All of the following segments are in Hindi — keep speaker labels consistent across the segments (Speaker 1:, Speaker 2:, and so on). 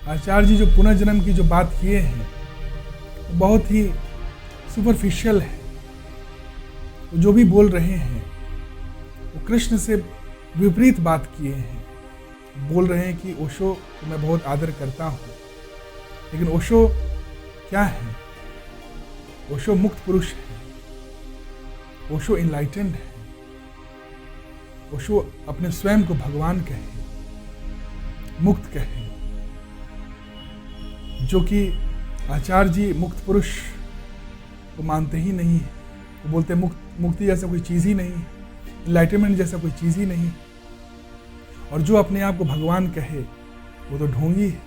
Speaker 1: आचार्य जी जो पुनर्जन्म की जो बात किए हैं वो बहुत ही सुपरफिशियल है। वो जो भी बोल रहे हैं वो कृष्ण से विपरीत बात किए हैं। बोल रहे हैं कि ओशो को मैं बहुत आदर करता हूँ, लेकिन ओशो क्या है? ओशो मुक्त पुरुष है, ओशो इनलाइटेंड है, ओशो अपने स्वयं को भगवान कहे, मुक्त कहे, जो कि आचार्य जी मुक्त पुरुष को मानते ही नहीं है। वो बोलते मुक्ति जैसा कोई चीज़ ही नहीं, इनलाइटमेंट जैसा कोई चीज़ ही नहीं। और जो अपने आप को भगवान कहे वो तो ढोंगी है।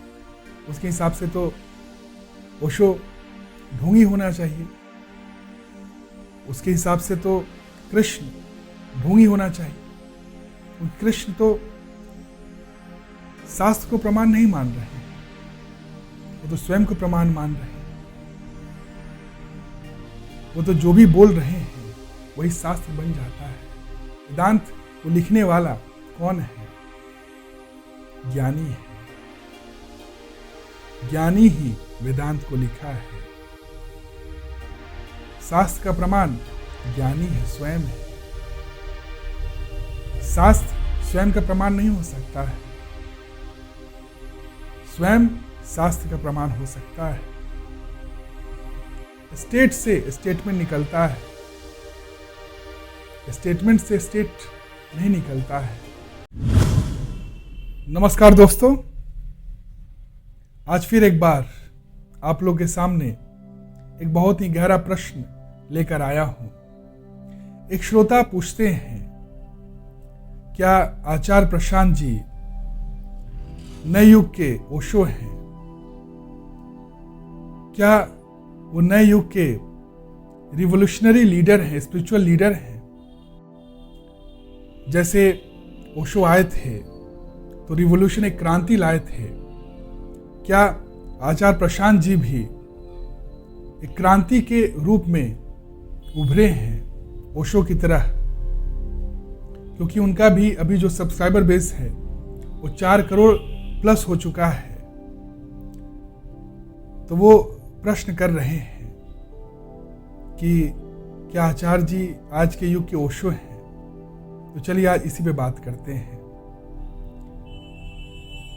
Speaker 1: उसके हिसाब से तो ओशो ढोंगी होना चाहिए, उसके हिसाब से तो कृष्ण ढोंगी होना चाहिए। कृष्ण तो शास्त्र को प्रमाण नहीं मान रहे हैं, वो तो स्वयं को प्रमाण मान रहे हैं। वो तो जो भी बोल रहे हैं वही शास्त्र बन जाता है। वेदांत को लिखने वाला कौन है? ज्ञानी है। ज्ञानी ही वेदांत को लिखा है। शास्त्र का प्रमाण ज्ञानी है, स्वयं है। शास्त्र स्वयं का प्रमाण नहीं हो सकता है, स्वयं शास्त्र का प्रमाण हो सकता है। स्टेट से स्टेटमेंट निकलता है, स्टेटमेंट से स्टेट नहीं निकलता है। नमस्कार दोस्तों, आज फिर एक बार आप लोग के सामने एक बहुत ही गहरा प्रश्न लेकर आया हूं। एक श्रोता पूछते हैं, क्या आचार्य प्रशांत जी नए युग के ओशो हैं? क्या वो नए युग के रिवोल्यूशनरी लीडर हैं, स्पिरिचुअल लीडर हैं? जैसे ओशो आए थे तो रिवोल्यूशन, एक क्रांति लाए थे। क्या आचार्य प्रशांत जी भी एक क्रांति के रूप में उभरे हैं ओशो की तरह? क्योंकि उनका भी अभी जो सब्सक्राइबर बेस है वो 4 करोड़ प्लस हो चुका है। तो वो प्रश्न कर रहे हैं कि क्या आचार्य जी आज के युग के ओशो हैं? तो चलिए आज इसी पे बात करते हैं।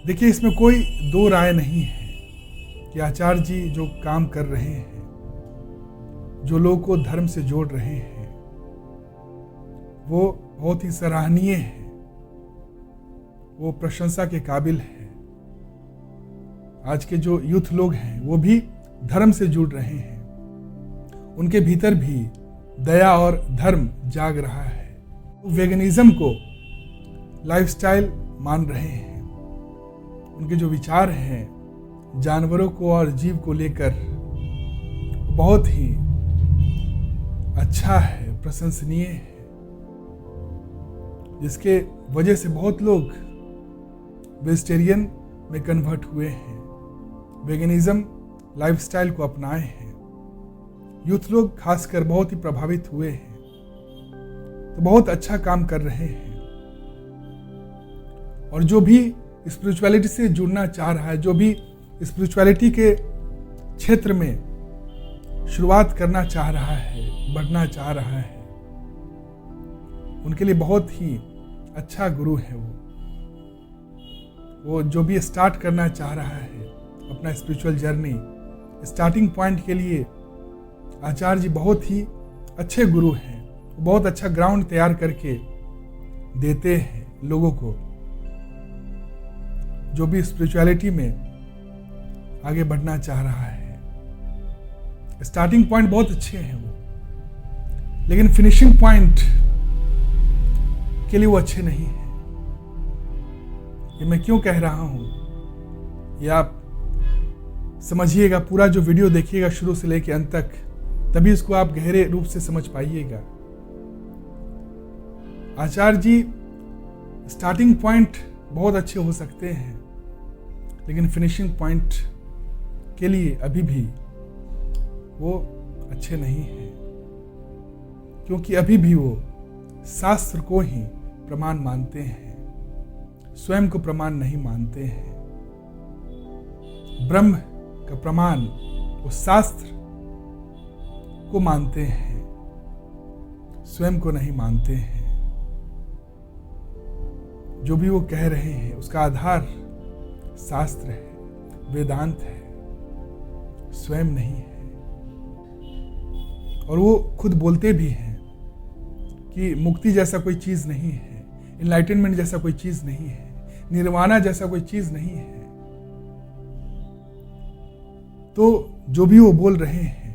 Speaker 1: देखिए, इसमें कोई दो राय नहीं है कि आचार्य जी जो काम कर रहे हैं, जो लोगों को धर्म से जोड़ रहे हैं, वो बहुत ही सराहनीय है, वो प्रशंसा के काबिल है। आज के जो यूथ लोग हैं वो भी धर्म से जुड़ रहे हैं, उनके भीतर भी दया और धर्म जाग रहा है। वो वेगनिज्म को लाइफस्टाइल मान रहे हैं। उनके जो विचार हैं जानवरों को और जीव को लेकर बहुत ही अच्छा है, प्रशंसनीय है, जिसके वजह से बहुत लोग वेजिटेरियन में कन्वर्ट हुए हैं, वेगनिज्म लाइफस्टाइल को अपनाए हैं। यूथ लोग खासकर बहुत ही प्रभावित हुए हैं। तो बहुत अच्छा काम कर रहे हैं। और जो भी स्पिरिचुअलिटी से जुड़ना चाह रहा है, जो भी स्पिरिचुअलिटी के क्षेत्र में शुरुआत करना चाह रहा है, बढ़ना चाह रहा है, उनके लिए बहुत ही अच्छा गुरु है। वो जो भी स्टार्ट करना चाह रहा है अपना स्पिरिचुअल जर्नी, स्टार्टिंग पॉइंट के लिए आचार्य जी बहुत ही अच्छे गुरु हैं। बहुत अच्छा ग्राउंड तैयार करके देते हैं लोगों को, जो भी स्पिरिचुअलिटी में आगे बढ़ना चाह रहा है। स्टार्टिंग पॉइंट बहुत अच्छे हैं वो, लेकिन फिनिशिंग पॉइंट के लिए वो अच्छे नहीं हैं। ये मैं क्यों कह रहा हूं, ये आप समझिएगा। पूरा जो वीडियो देखिएगा शुरू से लेकर अंत तक, तभी इसको आप गहरे रूप से समझ पाइएगा। आचार्य जी स्टार्टिंग पॉइंट बहुत अच्छे हो सकते हैं, लेकिन फिनिशिंग पॉइंट के लिए अभी भी वो अच्छे नहीं हैं, क्योंकि अभी भी वो शास्त्र को ही प्रमाण मानते हैं, स्वयं को प्रमाण नहीं मानते हैं। ब्रह्म का प्रमाण, वो शास्त्र को मानते हैं, स्वयं को नहीं मानते हैं। जो भी वो कह रहे हैं उसका आधार शास्त्र है, वेदांत है, स्वयं नहीं है। और वो खुद बोलते भी हैं कि मुक्ति जैसा कोई चीज नहीं है, इनलाइटनमेंट जैसा कोई चीज नहीं है, निर्वाणा जैसा कोई चीज नहीं है। तो जो भी वो बोल रहे हैं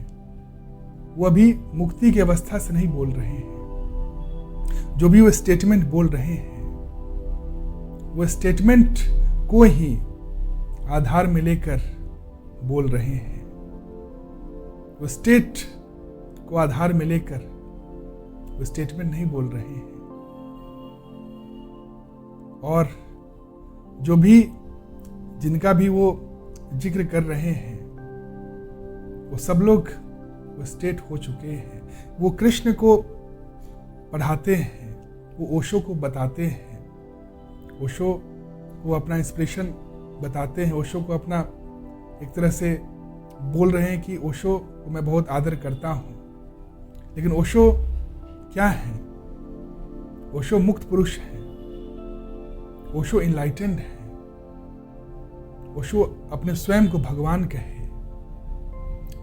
Speaker 1: वो अभी मुक्ति की अवस्था से नहीं बोल रहे हैं। जो भी वो स्टेटमेंट बोल रहे हैं वो स्टेटमेंट को ही आधार में लेकर बोल रहे हैं। वो स्टेट को आधार में लेकर वो स्टेटमेंट नहीं बोल रहे हैं। और जो भी जिनका भी वो जिक्र कर रहे हैं वो सब लोग वो स्टेट हो चुके हैं। वो कृष्ण को पढ़ाते हैं, वो ओशो को बताते हैं, ओशो को अपना इंस्पिरेशन बताते हैं, ओशो को अपना एक तरह से बोल रहे हैं कि ओशो को मैं बहुत आदर करता हूँ। लेकिन ओशो क्या है? ओशो मुक्त पुरुष है, ओशो इनलाइटेंड है, ओशो अपने स्वयं को भगवान कहे,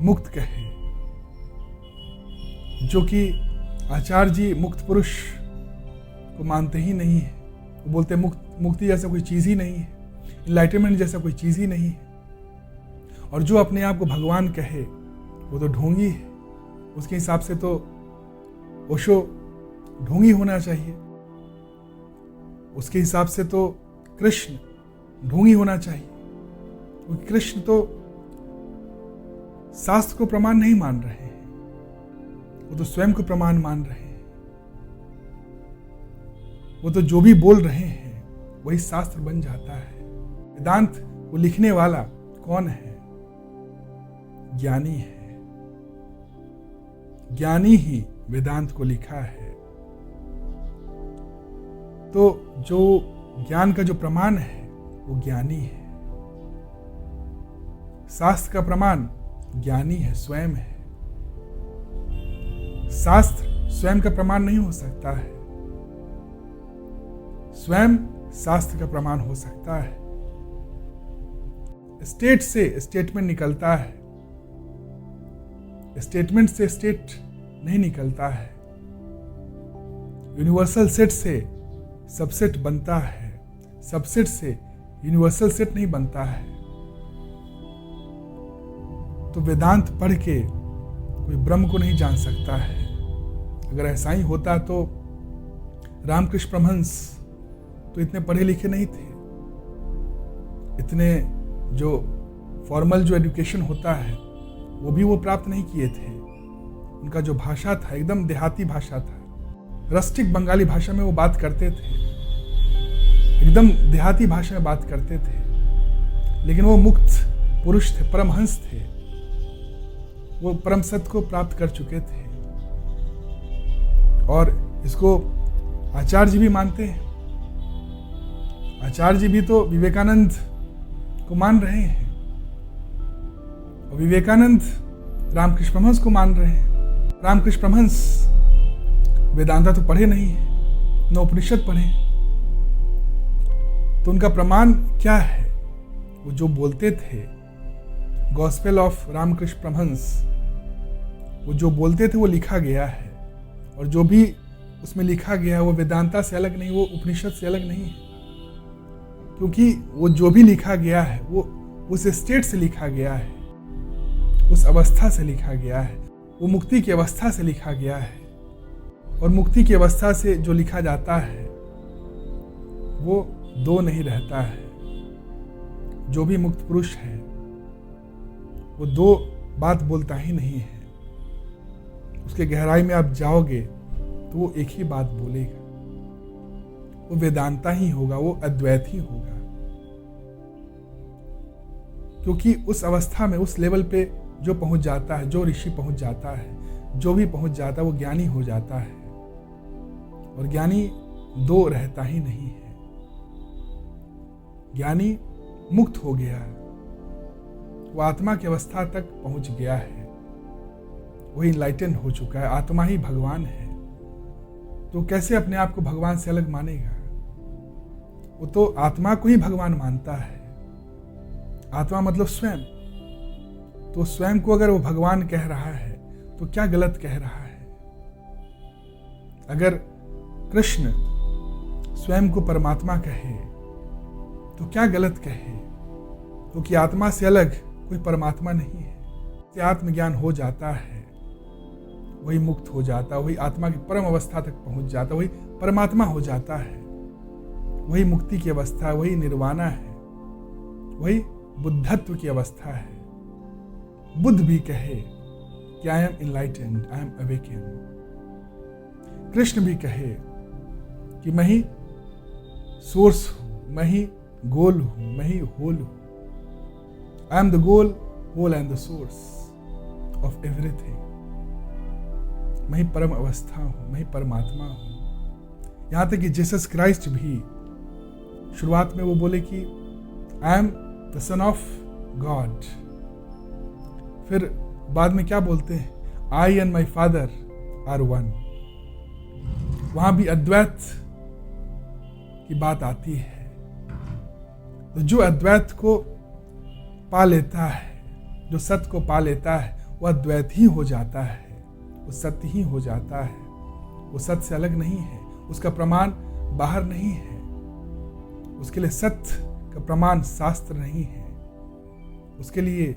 Speaker 1: मुक्त कहे। जो कि आचार्य जी मुक्त पुरुष को मानते ही नहीं है। वो बोलते मुक्ति जैसा कोई चीज ही नहीं है, इनलाइटनमेंट जैसा कोई चीज ही नहीं है। और जो अपने आप को भगवान कहे वो तो ढोंगी है। उसके हिसाब से तो ओशो ढोंगी होना चाहिए, उसके हिसाब से तो कृष्ण ढोंगी होना चाहिए। क्योंकि कृष्ण तो शास्त्र को प्रमाण नहीं मान रहे हैं, वो तो स्वयं को प्रमाण मान रहे हैं। वो तो जो भी बोल रहे हैं वही शास्त्र बन जाता है। वेदांत को लिखने वाला कौन है? ज्ञानी है। ज्ञानी ही वेदांत को लिखा है। तो जो ज्ञान का जो प्रमाण है वो ज्ञानी है। शास्त्र का प्रमाण ज्ञानी है, स्वयं है। शास्त्र स्वयं का प्रमाण नहीं हो सकता है, स्वयं शास्त्र का प्रमाण हो सकता है। स्टेट से स्टेटमेंट निकलता है, स्टेटमेंट से स्टेट नहीं निकलता है। यूनिवर्सल सेट से सबसेट बनता है, सबसेट से यूनिवर्सल सेट नहीं बनता है। तो वेदांत पढ़ के कोई ब्रह्म को नहीं जान सकता है। अगर ऐसा ही होता तो रामकृष्ण परमहंस तो इतने पढ़े लिखे नहीं थे। इतने जो फॉर्मल जो एजुकेशन होता है वो भी वो प्राप्त नहीं किए थे। उनका जो भाषा था एकदम देहाती भाषा था, रस्टिक बंगाली भाषा में वो बात करते थे, एकदम देहाती भाषा में बात करते थे। लेकिन वो मुक्त पुरुष थे, परमहंस थे, वो परम सत्य को प्राप्त कर चुके थे। और इसको आचार्य जी भी मानते हैं। आचार्य जी भी तो विवेकानंद को मान रहे हैं और विवेकानंद रामकृष्ण परमहंस को मान रहे हैं। रामकृष्ण परमहंस वेदांता तो पढ़े नहीं है, न उपनिषद पढ़े। तो उनका प्रमाण क्या है? वो जो बोलते थे, गॉस्पेल ऑफ रामकृष्ण परमहंस, वो जो बोलते थे वो लिखा गया है। और जो भी उसमें लिखा गया है वो वेदांता से अलग नहीं, वो उपनिषद से अलग नहीं है। क्योंकि वो जो भी लिखा गया है वो उस स्टेट से लिखा गया है, उस अवस्था से लिखा गया है, वो मुक्ति की अवस्था से लिखा गया है। और मुक्ति की अवस्था से जो लिखा जाता है वो दो नहीं रहता है। जो भी मुक्त पुरुष है वो दो बात बोलता ही नहीं है। उसके गहराई में आप जाओगे तो वो एक ही बात बोलेगा। वो वेदांता ही होगा, वो अद्वैत ही होगा। क्योंकि उस अवस्था में, उस लेवल पे जो पहुंच जाता है, जो ऋषि पहुंच जाता है, जो भी पहुंच जाता है वो ज्ञानी हो जाता है। और ज्ञानी दो रहता ही नहीं है। ज्ञानी मुक्त हो गया, वो आत्मा की अवस्था तक पहुंच गया है, वही इनलाइटन हो चुका है, आत्मा ही भगवान है। तो कैसे अपने आप को भगवान से अलग मानेगा? वो तो आत्मा को ही भगवान मानता है। आत्मा मतलब स्वयं। तो स्वयं को अगर वो भगवान कह रहा है तो क्या गलत कह रहा है? अगर कृष्ण स्वयं को परमात्मा कहे तो क्या गलत कहे? क्योंकि आत्मा से अलग कोई परमात्मा नहीं है। से आत्मज्ञान हो जाता है, वही मुक्त हो जाता है, वही आत्मा की परम अवस्था तक पहुंच जाता है, वही परमात्मा हो जाता है, वही मुक्ति की अवस्था है, वही निर्वाणा है, वही बुद्धत्व की अवस्था है। बुद्ध भी कहे कि I am enlightened, I am awaken. Krishna भी कहे कि मैं ही सोर्स हूं, मैं ही गोल हूं, मैं ही होल हूं। I am the goal, whole and the source of everything. मैं ही परम अवस्था हूं, मैं ही परमात्मा हूं। यहां तक कि जीसस क्राइस्ट भी शुरुआत में वो बोले कि I am the son of God. फिर बाद में क्या बोलते हैं? I and my father are one. वहां भी अद्वैत की बात आती है। तो जो अद्वैत को पा लेता है, जो सत्य को पा लेता है, वो अद्वैत ही हो जाता है, वो सत्य ही हो जाता है। वो सत्य से अलग नहीं है, उसका प्रमाण बाहर नहीं है, उसके लिए सत्य का प्रमाण शास्त्र नहीं है, उसके लिए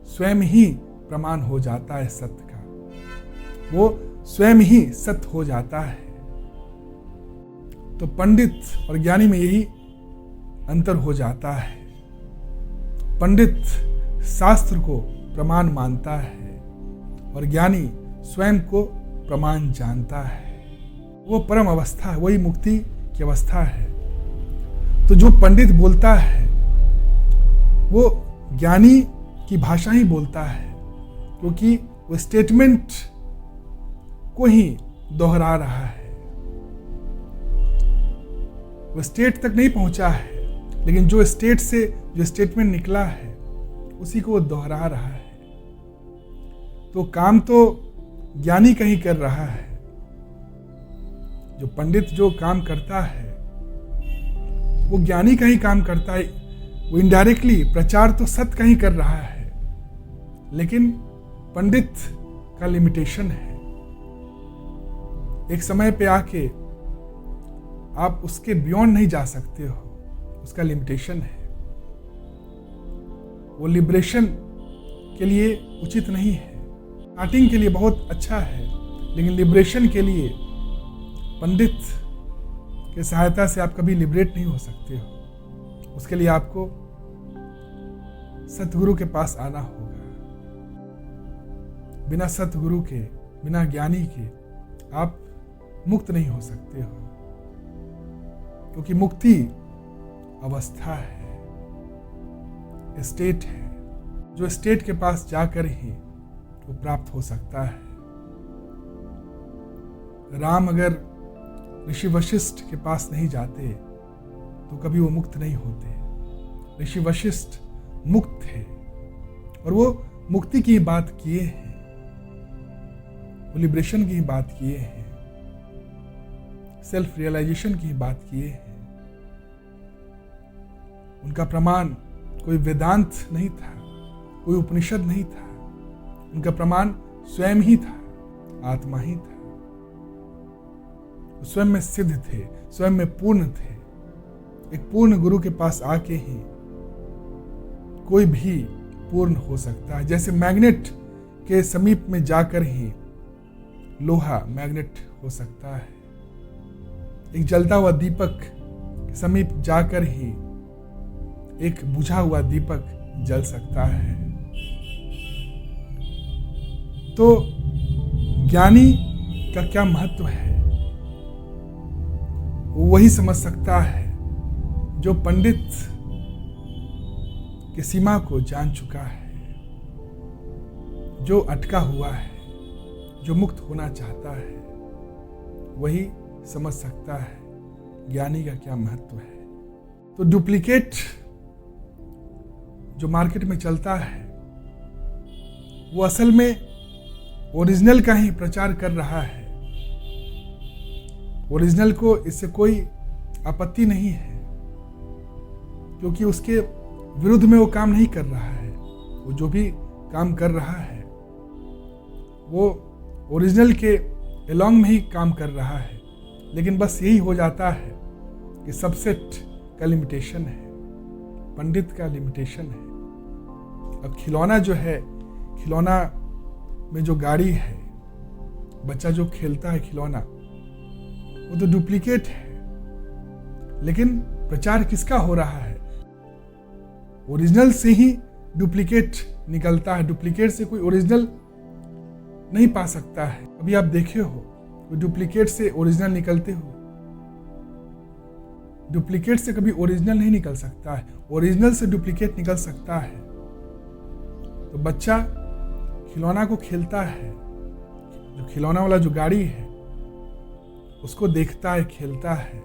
Speaker 1: स्वयं ही प्रमाण हो जाता है सत्य का। वो स्वयं ही सत्य हो जाता है। तो पंडित और ज्ञानी में यही अंतर हो जाता है। पंडित शास्त्र को प्रमाण मानता है और ज्ञानी स्वयं को प्रमाण जानता है। वो परम अवस्था है, वही मुक्ति की अवस्था है। तो जो पंडित बोलता है वो ज्ञानी की भाषा ही बोलता है, क्योंकि वो स्टेटमेंट को ही दोहरा रहा है। वो स्टेट तक नहीं पहुंचा है, लेकिन जो स्टेट से जो स्टेटमेंट निकला है उसी को वो दोहरा रहा है। तो काम तो ज्ञानी का ही कर रहा है। जो पंडित जो काम करता है वो ज्ञानी का ही काम करता है। वो इनडायरेक्टली प्रचार तो सत्य का ही कर रहा है, लेकिन पंडित का लिमिटेशन है। एक समय पे आके आप उसके बियॉन्ड नहीं जा सकते हो, उसका लिमिटेशन है। वो लिबरेशन के लिए उचित नहीं है। स्टार्टिंग के लिए बहुत अच्छा है, लेकिन लिबरेशन के लिए पंडित की सहायता से आप कभी लिबरेट नहीं हो सकते हो। उसके लिए आपको सतगुरु के पास आना होगा। बिना सतगुरु के, बिना ज्ञानी के आप मुक्त नहीं हो सकते हो, क्योंकि मुक्ति अवस्था है, स्टेट है, जो स्टेट के पास जाकर ही वो प्राप्त हो सकता है। राम अगर ऋषि वशिष्ठ के पास नहीं जाते तो कभी वो मुक्त नहीं होते। ऋषि वशिष्ठ मुक्त थे और वो मुक्ति की बात किए हैं, वो लिबरेशन की बात किए हैं, सेल्फ रियलाइजेशन की बात किए हैं। उनका प्रमाण कोई वेदांत नहीं था, कोई उपनिषद नहीं था, उनका प्रमाण स्वयं ही था, आत्मा ही था। स्वयं में सिद्ध थे, स्वयं में पूर्ण थे। एक पूर्ण गुरु के पास आके ही कोई भी पूर्ण हो सकता है। जैसे मैग्नेट के समीप में जाकर ही लोहा मैग्नेट हो सकता है। एक जलता हुआ दीपक के समीप जाकर ही एक बुझा हुआ दीपक जल सकता है। तो ज्ञानी का क्या महत्व है वो वही समझ सकता है जो पंडित की सीमा को जान चुका है, जो अटका हुआ है, जो मुक्त होना चाहता है, वही समझ सकता है ज्ञानी का क्या महत्व है। तो डुप्लीकेट जो मार्केट में चलता है वो असल में ओरिजिनल का ही प्रचार कर रहा है। ओरिजिनल को इससे कोई आपत्ति नहीं है, क्योंकि उसके विरुद्ध में वो काम नहीं कर रहा है। वो जो भी काम कर रहा है वो ओरिजिनल के एलोंग में ही काम कर रहा है। लेकिन बस यही हो जाता है कि सबसेट का लिमिटेशन है, पंडित का लिमिटेशन है। अब खिलौना जो है, खिलौना में जो गाड़ी है, बच्चा जो खेलता है खिलौना, वो तो डुप्लीकेट है। लेकिन प्रचार किसका हो रहा है? ओरिजिनल से ही डुप्लीकेट निकलता है। डुप्लीकेट से कोई ओरिजिनल नहीं पा सकता है। अभी आप देखे हो कोई डुप्लीकेट से ओरिजिनल निकलते हो? डुप्लीकेट से कभी ओरिजिनल नहीं निकल सकता है। ओरिजिनल से डुप्लीकेट निकल सकता है। तो बच्चा खिलौना को खेलता है, जो खिलौना वाला जो गाड़ी है उसको देखता है, खेलता है,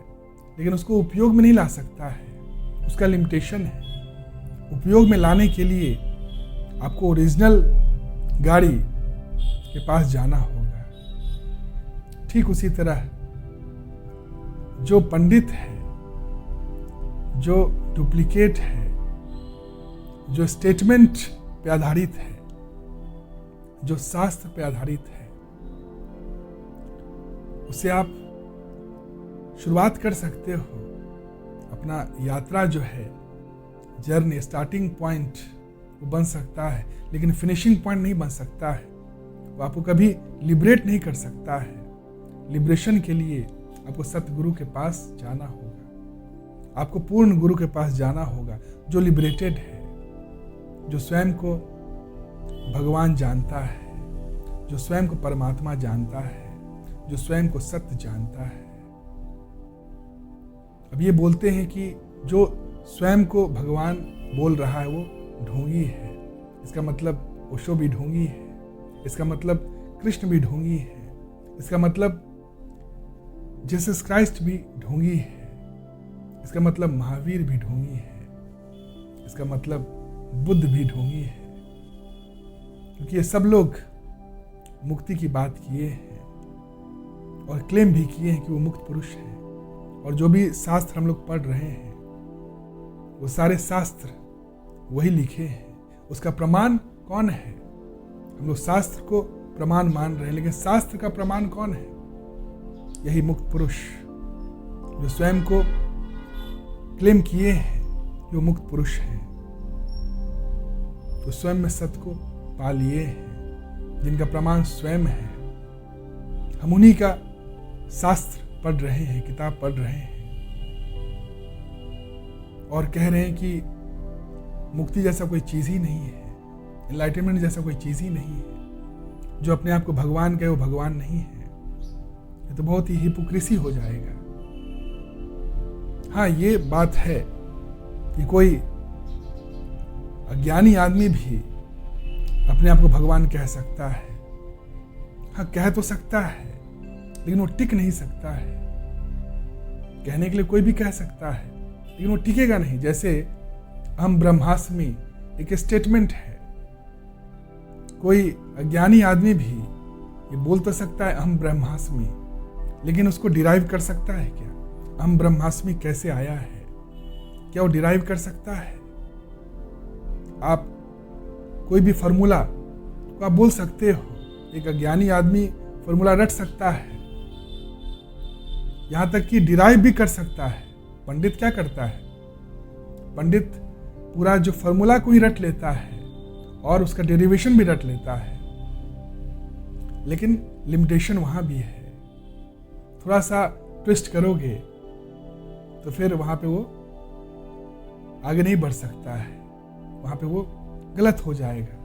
Speaker 1: लेकिन उसको उपयोग में नहीं ला सकता है। उसका लिमिटेशन है। उपयोग में लाने के लिए आपको ओरिजिनल गाड़ी के पास जाना होगा। ठीक उसी तरह जो पंडित है, जो डुप्लीकेट है, जो स्टेटमेंट पे आधारित है, जो शास्त्र पे आधारित है, उसे आप शुरुआत कर सकते हो। अपना यात्रा जो है, जर्नी, स्टार्टिंग पॉइंट वो बन सकता है, लेकिन फिनिशिंग पॉइंट नहीं बन सकता है। वो आपको कभी लिबरेट नहीं कर सकता है। लिबरेशन के लिए आपको सतगुरु के पास जाना होगा। आपको पूर्ण गुरु के पास जाना होगा, जो लिबरेटेड है, जो स्वयं को भगवान जानता है, जो स्वयं को परमात्मा जानता है, जो स्वयं को सत्य जानता है। अब ये बोलते हैं कि जो स्वयं को भगवान बोल रहा है वो ढोंगी है। इसका मतलब ओशो भी ढोंगी है। इसका मतलब कृष्ण भी ढोंगी है। इसका मतलब जीसस क्राइस्ट भी ढोंगी है। इसका मतलब महावीर भी ढोंगी है। इसका मतलब बुद्ध भी ढोंगी है। क्योंकि ये सब लोग मुक्ति की बात किए हैं और क्लेम भी किए हैं कि वो मुक्त पुरुष हैं। और जो भी शास्त्र हम लोग पढ़ रहे हैं वो सारे शास्त्र वही लिखे हैं। उसका प्रमाण कौन है? हम लोग शास्त्र को प्रमाण मान रहे हैं, लेकिन शास्त्र का प्रमाण कौन है? यही मुक्त पुरुष जो स्वयं को क्लेम किए हैं कि वो मुक्त पुरुष हैं, तो स्वयं में सत्य को पा लिए हैं, जिनका प्रमाण स्वयं है। हम उन्हीं का शास्त्र पढ़ रहे हैं, किताब पढ़ रहे हैं और कह रहे हैं कि मुक्ति जैसा कोई चीज ही नहीं है, एनलाइटनमेंट जैसा कोई चीज ही नहीं है। जो अपने आप को भगवान कहे वो भगवान नहीं है। ये तो बहुत ही हिपोक्रेसी हो जाएगा। हाँ, ये बात है कि कोई अज्ञानी आदमी भी अपने आप को भगवान कह सकता है। हाँ, कह तो सकता है, लेकिन वो टिक नहीं सकता है। कहने के लिए कोई भी कह सकता है, लेकिन वो टिकेगा नहीं। जैसे अहम ब्रह्मास्मि एक स्टेटमेंट है। कोई अज्ञानी आदमी भी ये बोल तो सकता है अहम ब्रह्मास्मि, लेकिन उसको डिराइव कर सकता है क्या? अहम ब्रह्मास्मि कैसे आया है? क्या वो डिराइव कर सकता है? आप कोई भी फॉर्मूला को आप बोल सकते हो। एक अज्ञानी आदमी फॉर्मूला रट सकता है, यहां तक कि डिराइव भी कर सकता है। पंडित क्या करता है? पंडित पूरा जो फॉर्मूला को ही रट लेता है और उसका डेरिवेशन भी रट लेता है, लेकिन लिमिटेशन वहां भी है। थोड़ा सा ट्विस्ट करोगे तो फिर वहां पे वो आगे नहीं बढ़ सकता है, वहां पे वो गलत हो जाएगा।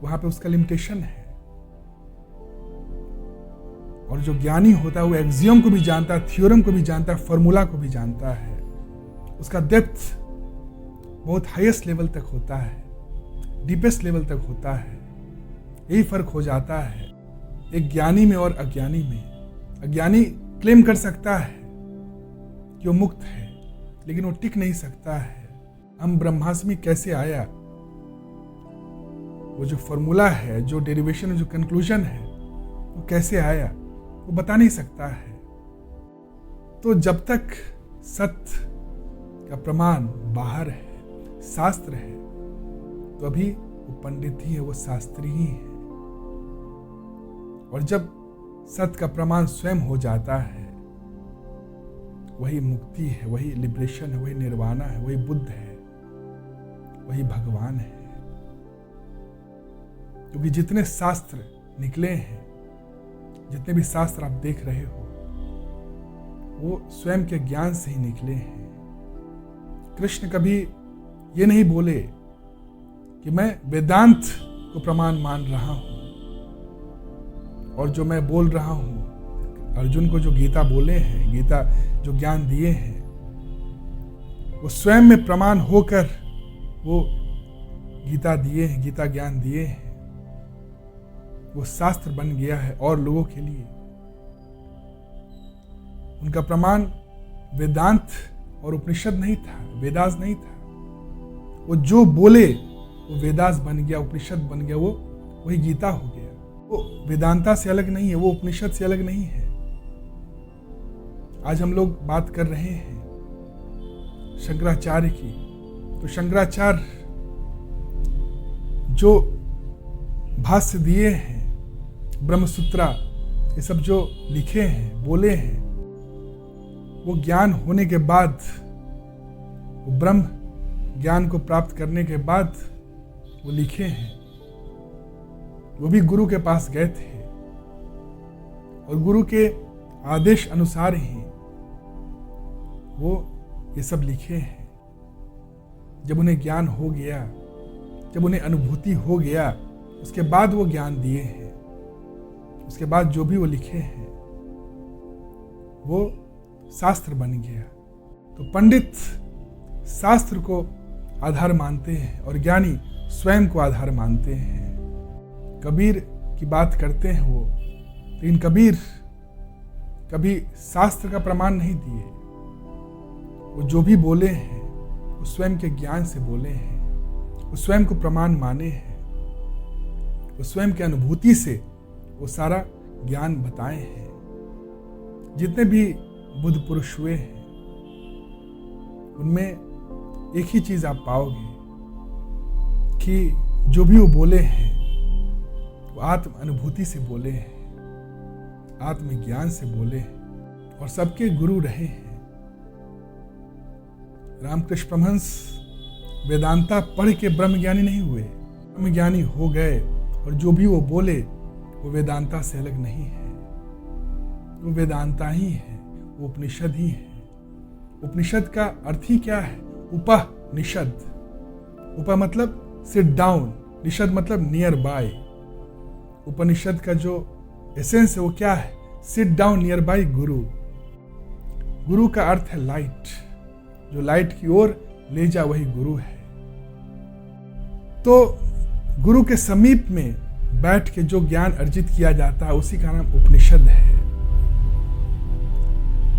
Speaker 1: वहां पे उसका लिमिटेशन है। और जो ज्ञानी होता है वो एक्सियम को भी जानता है, थ्योरम को भी जानता है, फॉर्मूला को भी जानता है। उसका डेप्थ बहुत हाईएस्ट लेवल तक होता है, डीपेस्ट लेवल तक होता है। यही फर्क हो जाता है एक ज्ञानी में और अज्ञानी में। अज्ञानी क्लेम कर सकता है कि वो मुक्त है, लेकिन वो टिक नहीं सकता है। हम ब्रह्मास्मि कैसे आया वो जो फॉर्मूला है, जो डेरिवेशन, जो कंक्लूजन है, वो कैसे आया वो बता नहीं सकता है। तो जब तक सत्य का प्रमाण बाहर है, शास्त्र है, तो अभी वो पंडित ही है, वो शास्त्री ही है। और जब सत्य का प्रमाण स्वयं हो जाता है, वही मुक्ति है, वही लिबरेशन है, वही निर्वाणा है, वही बुद्ध है, वही भगवान है। क्योंकि जितने शास्त्र निकले हैं, जितने भी शास्त्र आप देख रहे हो, वो स्वयं के ज्ञान से ही निकले हैं। कृष्ण कभी ये नहीं बोले कि मैं वेदांत को प्रमाण मान रहा हूं, और जो मैं बोल रहा हूं, अर्जुन को जो गीता बोले हैं, गीता जो ज्ञान दिए हैं, वो स्वयं में प्रमाण होकर वो गीता दिए हैं, गीता ज्ञान दिए हैं, वो शास्त्र बन गया है और लोगों के लिए। उनका प्रमाण वेदांत और उपनिषद नहीं था, वेदास नहीं था। वो जो बोले वो वेदास बन गया, उपनिषद बन गया, वो वही गीता हो गया। वो वेदांता से अलग नहीं है, वो उपनिषद से अलग नहीं है। आज हम लोग बात कर रहे हैं शंकराचार्य की, तो शंकराचार्य जो भाष्य दिए हैं, ब्रह्मसूत्रा, ये सब जो लिखे हैं, बोले हैं, वो ज्ञान होने के बाद, वो ब्रह्म ज्ञान को प्राप्त करने के बाद वो लिखे हैं। वो भी गुरु के पास गए थे और गुरु के आदेश अनुसार ही वो ये सब लिखे हैं। जब उन्हें ज्ञान हो गया, जब उन्हें अनुभूति हो गया, उसके बाद वो ज्ञान दिए हैं। उसके बाद जो भी वो लिखे हैं वो शास्त्र बन गया। तो पंडित शास्त्र को आधार मानते हैं और ज्ञानी स्वयं को आधार मानते हैं। कबीर की बात करते हैं वो, लेकिन कबीर कभी शास्त्र का प्रमाण नहीं दिए। वो जो भी बोले हैं वो स्वयं के ज्ञान से बोले हैं, वो स्वयं को प्रमाण माने हैं, वो स्वयं की अनुभूति से वो सारा ज्ञान बताए हैं। जितने भी बुद्ध पुरुष हुए हैं, उनमें एक ही चीज आप पाओगे कि जो भी वो बोले हैं वो आत्म अनुभूति से बोले हैं, आत्मज्ञान से बोले हैं, और सबके गुरु रहे हैं। रामकृष्ण परमहंस वेदांता पढ़ के ब्रह्मज्ञानी नहीं हुए, ब्रह्मज्ञानी हो गए, और जो भी वो बोले वो वेदांता से अलग नहीं है, वो वेदांता ही है, वो उपनिषद ही है। उपनिषद का अर्थ ही क्या है? उपनिषद। उप मतलब सिट डाउन, निषद मतलब नियर बाय। उपनिषद का जो एसेंस है वो क्या है? सिट डाउन नियर बाय गुरु। गुरु का अर्थ है लाइट, जो लाइट की ओर ले जा वही गुरु है। तो गुरु के समीप में बैठ के जो ज्ञान अर्जित किया जाता है उसी का नाम उपनिषद है।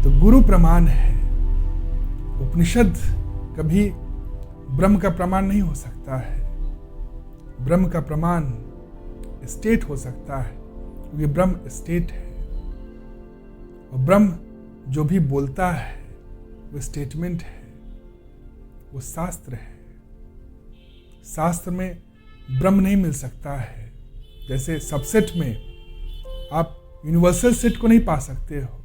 Speaker 1: तो गुरु प्रमाण है। उपनिषद कभी ब्रह्म का प्रमाण नहीं हो सकता है। ब्रह्म का प्रमाण स्टेट हो सकता है, क्योंकि ब्रह्म स्टेट है, और ब्रह्म जो भी बोलता है वो स्टेटमेंट है, वो शास्त्र है। शास्त्र में ब्रह्म नहीं मिल सकता है। जैसे सबसेट में आप यूनिवर्सल सेट को नहीं पा सकते हो,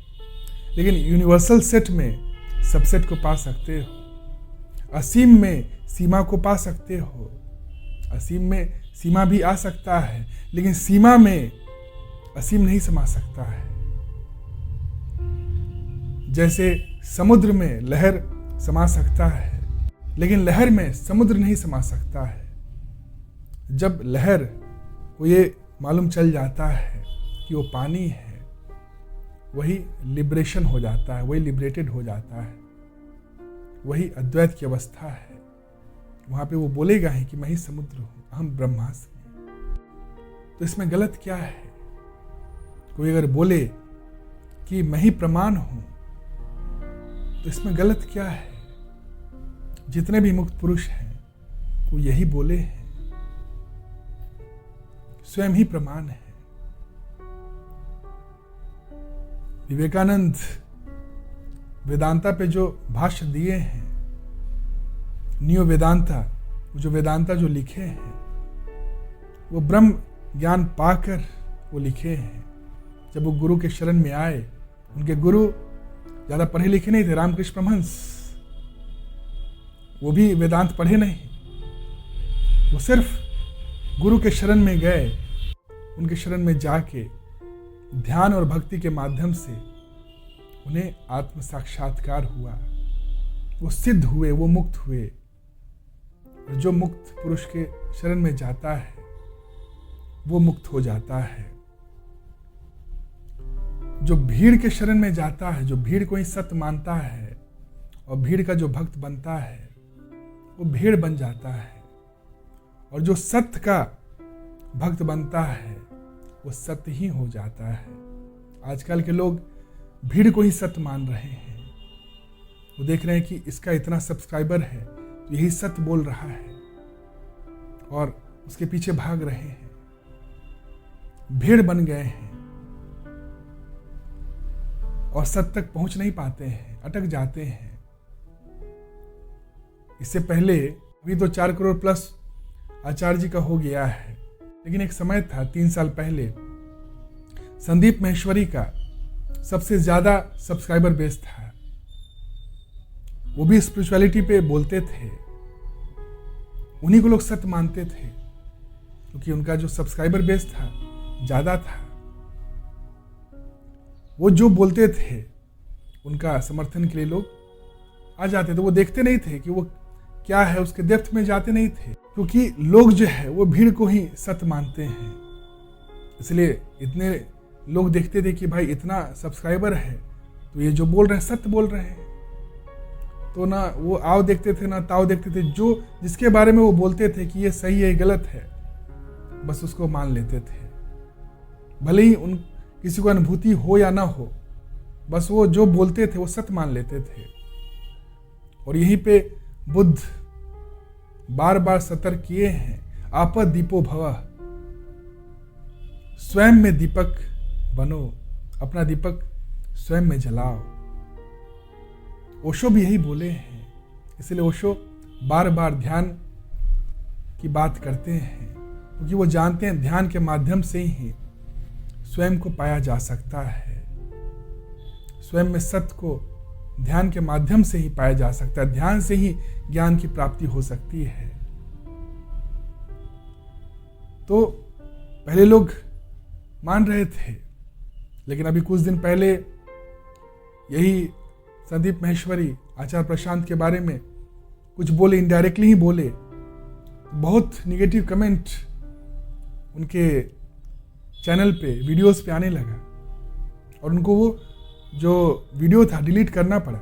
Speaker 1: लेकिन यूनिवर्सल सेट में सबसेट को पा सकते हो। असीम में सीमा को पा सकते हो। असीम में सीमा भी आ सकता है, लेकिन सीमा में असीम नहीं समा सकता है। जैसे समुद्र में लहर समा सकता है, लेकिन लहर में समुद्र नहीं समा सकता है। जब लहर को ये मालूम चल जाता है कि वो पानी है, वही लिबरेशन हो जाता है, वही लिबरेटेड हो जाता है, वही अद्वैत की अवस्था है। वहां पे वो बोलेगा ही कि मैं ही समुद्र हूं, अहम ब्रह्मास्मि। तो इसमें गलत क्या है? कोई अगर बोले कि मैं ही प्रमाण हूं, तो इसमें गलत क्या है? जितने भी मुक्त पुरुष हैं वो यही बोले हैं। स्वयं ही प्रमाण है। विवेकानंद वेदांता पे जो भाष्य दिए हैं, नियो वेदांता, जो वेदांता जो लिखे हैं, वो ब्रह्म ज्ञान पाकर वो लिखे हैं। जब वो गुरु के शरण में आए, उनके गुरु ज़्यादा पढ़े लिखे नहीं थे, रामकृष्ण परमहंस, वो भी वेदांत पढ़े नहीं, वो सिर्फ गुरु के शरण में गए। उनके शरण में जाके ध्यान और भक्ति के माध्यम से उन्हें आत्म साक्षात्कार हुआ, वो सिद्ध हुए, वो मुक्त हुए। और जो मुक्त पुरुष के शरण में जाता है वो मुक्त हो जाता है। जो भीड़ के शरण में जाता है, जो भीड़ को ही सत्य मानता है और भीड़ का जो भक्त बनता है वो भीड़ बन जाता है। और जो सत्य का भक्त बनता है वो सत्य ही हो जाता है। आजकल के लोग भीड़ को ही सत्य मान रहे हैं। वो देख रहे हैं कि इसका इतना सब्सक्राइबर है तो यही सत्य बोल रहा है और उसके पीछे भाग रहे हैं, भीड़ बन गए हैं और सत्य तक पहुंच नहीं पाते हैं, अटक जाते हैं। इससे पहले अभी तो 4 करोड़ प्लस आचार्य जी का हो गया है, लेकिन एक समय था 3 साल पहले संदीप माहेश्वरी का सबसे ज्यादा सब्सक्राइबर बेस था। वो भी स्पिरिचुअलिटी पे बोलते थे, उन्हीं को लोग सत्य मानते थे क्योंकि उनका जो सब्सक्राइबर बेस था ज्यादा था। वो जो बोलते थे उनका समर्थन के लिए लोग आ जाते थे। वो देखते नहीं थे कि वो क्या है, उसके डेप्थ में जाते नहीं थे, क्योंकि लोग जो है वो भीड़ को ही सत्य मानते हैं। इसलिए इतने लोग देखते थे कि भाई इतना सब्सक्राइबर है तो ये जो बोल रहे हैं सत्य बोल रहे हैं। तो ना वो आओ देखते थे ना ताओ देखते थे, जो जिसके बारे में वो बोलते थे कि ये सही है गलत है बस उसको मान लेते थे। भले ही उन किसी को अनुभूति हो या ना हो, बस वो जो बोलते थे वो सत्य मान लेते थे। और यहीं पे बुद्ध बार बार सतर्क किए हैं, आपद दीपो भव, स्वयं में दीपक बनो, अपना दीपक स्वयं में जलाओ। ओशो भी यही बोले हैं, इसलिए ओशो बार बार ध्यान की बात करते हैं क्योंकि वो जानते हैं ध्यान के माध्यम से ही स्वयं को पाया जा सकता है। स्वयं में सत्य को ध्यान के माध्यम से ही पाया जा सकता है, ध्यान से ही ज्ञान की प्राप्ति हो सकती है। तो पहले लोग मान रहे थे, लेकिन अभी कुछ दिन पहले यही संदीप माहेश्वरी आचार्य प्रशांत के बारे में कुछ बोले, इनडायरेक्टली ही बोले, बहुत निगेटिव कमेंट उनके चैनल पे वीडियोस पे आने लगा और उनको वो जो वीडियो था डिलीट करना पड़ा,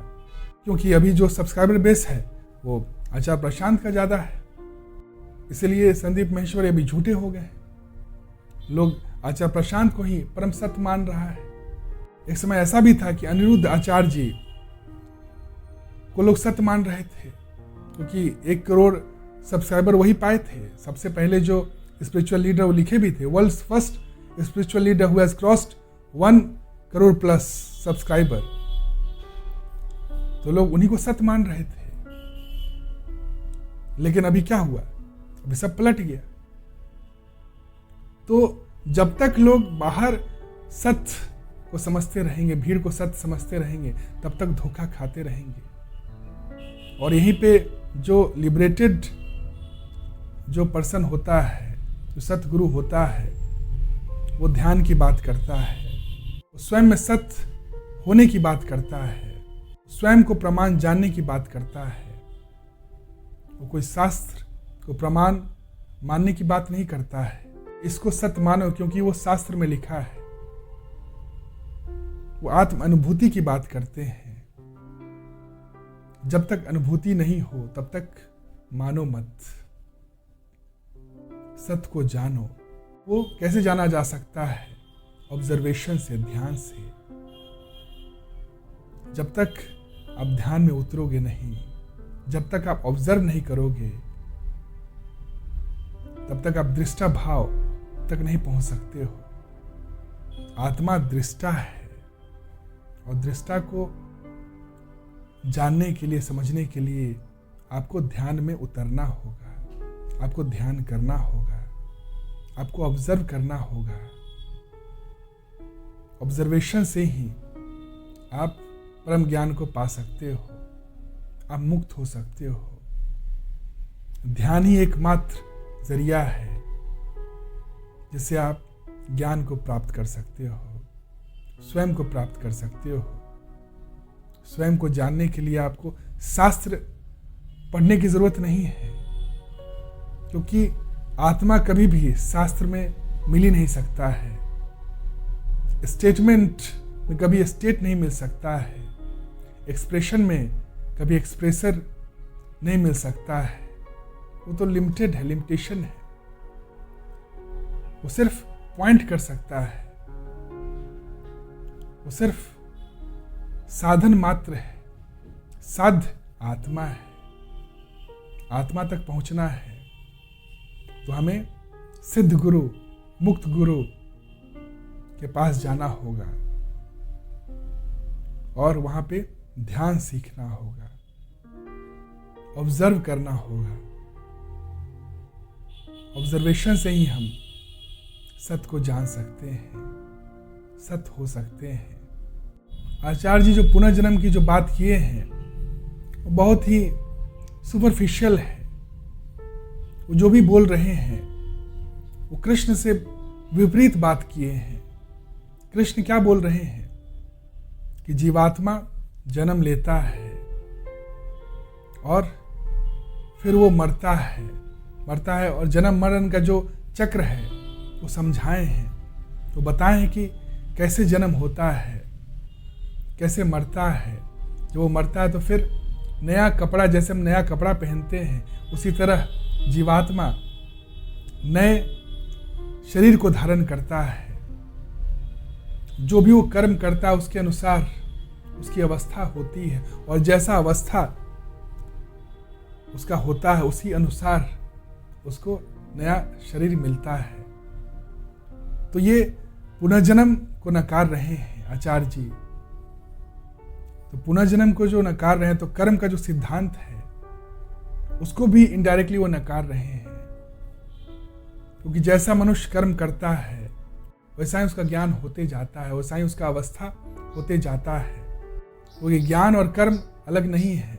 Speaker 1: क्योंकि अभी जो सब्सक्राइबर बेस है वो आचार्य प्रशांत का ज़्यादा है। इसलिए संदीप माहेश्वरी अभी झूठे हो गए। लोग आचार्य प्रशांत को ही परम सत्य मान रहा है। एक समय ऐसा भी था कि अनिरुद्ध आचार्य जी को लोग सत्य मान रहे थे क्योंकि 1 करोड़ सब्सक्राइबर वही पाए थे। सबसे पहले जो स्पिरिचुअल लीडर वो लिखे भी थे, world's first spiritual leader who has crossed 1 crore plus subscriber. तो लोग उन्हीं को सत्य मान रहे थे। लेकिन अभी क्या हुआ, अभी सब पलट गया। तो जब तक लोग बाहर सत्य को समझते रहेंगे, भीड़ को सत्य समझते रहेंगे, तब तक धोखा खाते रहेंगे। और यहीं पे जो लिबरेटेड जो पर्सन होता है, जो सतगुरु होता है, वो ध्यान की बात करता है, वो स्वयं में सत्य होने की बात करता है, स्वयं को प्रमाण जानने की बात करता है। वो कोई शास्त्र को प्रमाण मानने की बात नहीं करता है, इसको सत्य मानो क्योंकि वो शास्त्र में लिखा है। वो आत्म अनुभूति की बात करते हैं। जब तक अनुभूति नहीं हो तब तक मानो मत, सत्य को जानो। वो कैसे जाना जा सकता है? ऑब्जर्वेशन से, ध्यान से। जब तक आप ध्यान में उतरोगे नहीं, जब तक आप ऑब्जर्व नहीं करोगे, तब तक आप दृष्टा भाव तक नहीं पहुंच सकते हो। आत्मा दृष्टा है और दृष्टा को जानने के लिए, समझने के लिए आपको ध्यान में उतरना होगा, आपको ध्यान करना होगा, आपको ऑब्जर्व करना होगा। ऑब्जर्वेशन से ही आप परम ज्ञान को पा सकते हो, आप मुक्त हो सकते हो। ध्यान ही एकमात्र जरिया है जिससे आप ज्ञान को प्राप्त कर सकते हो, स्वयं को प्राप्त कर सकते हो। स्वयं को जानने के लिए आपको शास्त्र पढ़ने की जरूरत नहीं है, क्योंकि आत्मा कभी भी शास्त्र में मिल ही नहीं सकता है। स्टेटमेंट में कभी स्टेट नहीं मिल सकता है, एक्सप्रेशन में कभी एक्सप्रेसर नहीं मिल सकता है। वो तो लिमिटेड है, लिमिटेशन है। वो सिर्फ पॉइंट कर सकता है, वो सिर्फ साधन मात्र है। साध्य आत्मा है। आत्मा तक पहुंचना है तो हमें सिद्ध गुरु, मुक्त गुरु के पास जाना होगा और वहां पे ध्यान सीखना होगा, ऑब्जर्व करना होगा। ऑब्जर्वेशन से ही हम सत्य को जान सकते हैं, सत्य हो सकते हैं। आचार्य जी जो पुनर्जन्म की जो बात किए हैं वो बहुत ही सुपरफिशियल है। वो जो भी बोल रहे हैं वो कृष्ण से विपरीत बात किए हैं। कृष्ण क्या बोल रहे हैं कि जीवात्मा जन्म लेता है और फिर वो मरता है और जन्म मरण का जो चक्र है वो समझाए हैं, तो बताए हैं कि कैसे जन्म होता है, कैसे मरता है। जब वो मरता है तो फिर नया कपड़ा, जैसे हम नया कपड़ा पहनते हैं उसी तरह जीवात्मा नए शरीर को धारण करता है। जो भी वो कर्म करता है उसके अनुसार उसकी अवस्था होती है और जैसा अवस्था उसका होता है उसी अनुसार उसको नया शरीर मिलता है। तो ये पुनर्जन्म को नकार रहे हैं आचार्य जी। तो पुनर्जन्म को जो नकार रहे हैं तो कर्म का जो सिद्धांत है उसको भी इनडायरेक्टली वो नकार रहे हैं, क्योंकि जैसा मनुष्य कर्म करता है वैसा ही उसका ज्ञान होते जाता है, वैसा ही उसका अवस्था होते जाता है। तो ये ज्ञान और कर्म अलग नहीं है।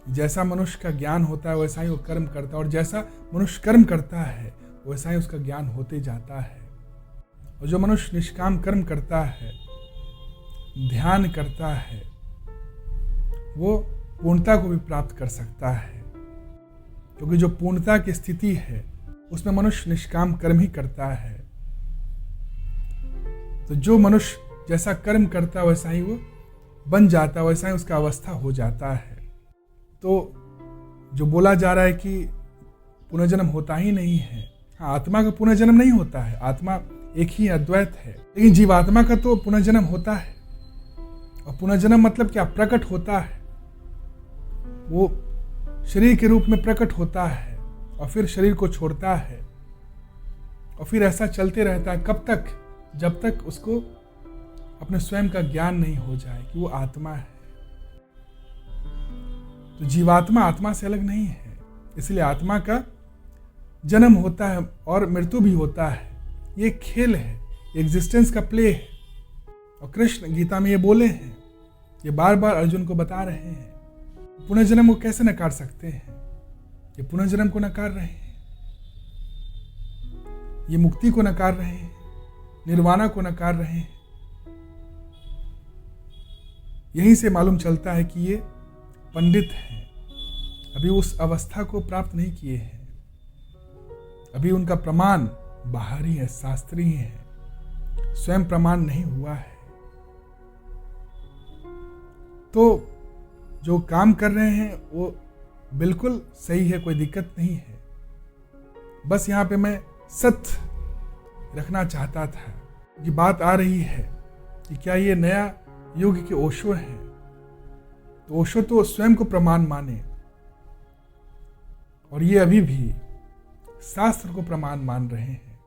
Speaker 1: जैसा मनुष्य का ज्ञान होता है वैसा ही वो कर्म करता है और जैसा मनुष्य कर्म करता है वैसा ही उसका ज्ञान होते जाता है। और जो मनुष्य निष्काम कर्म करता है, ध्यान करता है, वो पूर्णता को भी प्राप्त कर सकता है, क्योंकि जो पूर्णता की स्थिति है उसमें मनुष्य निष्काम कर्म ही करता है। तो जो मनुष्य जैसा कर्म करता है वैसा ही वो बन जाता है, वैसा ही उसका अवस्था हो जाता है। तो जो बोला जा रहा है कि पुनर्जन्म होता ही नहीं है, हाँ, आत्मा का पुनर्जन्म नहीं होता है, आत्मा एक ही अद्वैत है, लेकिन जीवात्मा का तो पुनर्जन्म होता है। और पुनर्जन्म मतलब क्या? प्रकट होता है, वो शरीर के रूप में प्रकट होता है और फिर शरीर को छोड़ता है और फिर ऐसा चलते रहता है। कब तक? जब तक उसको अपने स्वयं का ज्ञान नहीं हो जाए कि वो आत्मा है। तो जीवात्मा आत्मा से अलग नहीं है, इसलिए आत्मा का जन्म होता है और मृत्यु भी होता है। ये खेल है, एग्जिस्टेंस का प्ले है। और कृष्ण गीता में ये बोले हैं, ये बार बार अर्जुन को बता रहे हैं। पुनर्जन्म को कैसे नकार सकते हैं? ये पुनर्जन्म को नकार रहे हैं, ये मुक्ति को नकार रहे हैं, निर्वाणा को नकार रहे हैं। यहीं से मालूम चलता है कि ये पंडित हैं, अभी उस अवस्था को प्राप्त नहीं किए हैं, अभी उनका प्रमाण बाहरी है, शास्त्रीय है, स्वयं प्रमाण नहीं हुआ है। तो जो काम कर रहे हैं वो बिल्कुल सही है, कोई दिक्कत नहीं है। बस यहाँ पे मैं सत्य रखना चाहता था कि बात आ रही है कि क्या ये नया युग के ओशो है, तो ओशो तो स्वयं को प्रमाण माने और ये अभी भी शास्त्र को प्रमाण मान रहे हैं।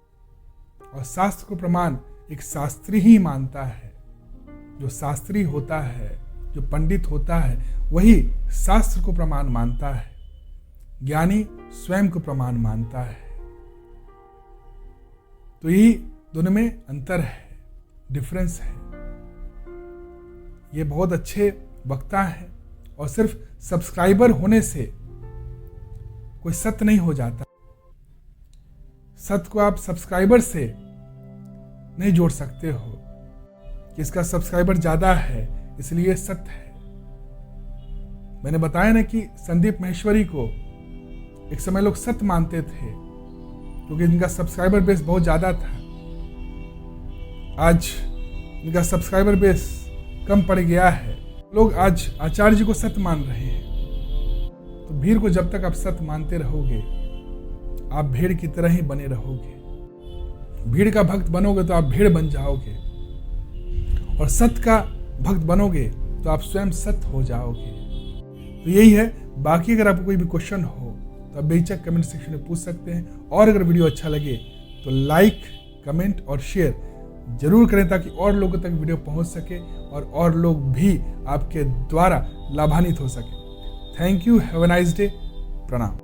Speaker 1: और शास्त्र को प्रमाण एक शास्त्री ही मानता है। जो शास्त्री होता है, जो पंडित होता है, वही शास्त्र को प्रमाण मानता है। ज्ञानी स्वयं को प्रमाण मानता है। तो यही दोनों में अंतर है, डिफरेंस है। ये बहुत अच्छे वक्ता है और सिर्फ सब्सक्राइबर होने से कोई सत्य नहीं हो जाता। सत्य को आप सब्सक्राइबर से नहीं जोड़ सकते हो कि इसका सब्सक्राइबर ज्यादा है इसलिए सत्य है। मैंने बताया ना कि संदीप माहेश्वरी को एक समय लोग सत्य मानते थे क्योंकि इनका सब्सक्राइबर बेस बहुत ज्यादा था। आज इनका सब्सक्राइबर बेस कम पड़ गया है। लोग आज आचार्य जी को सत्य मान रहे हैं। तो भीड़ को जब तक आप सत्य मानते रहोगे, आप भीड़ की तरह ही बने रहोगे। भीड़ का भक्त बनोगे तो आप भीड़ बन जाओगे, और सत्य का भक्त बनोगे तो आप स्वयं सत्य हो जाओगे। तो यही है। बाकी अगर आपको कोई भी क्वेश्चन हो तो आप बेहिचक कमेंट सेक्शन में पूछ सकते हैं। और अगर वीडियो अच्छा लगे तो लाइक, कमेंट और शेयर जरूर करें ताकि और लोगों तक वीडियो पहुंच सके और लोग भी आपके द्वारा लाभान्वित हो सके। Thank you. Have a nice day. प्रणाम।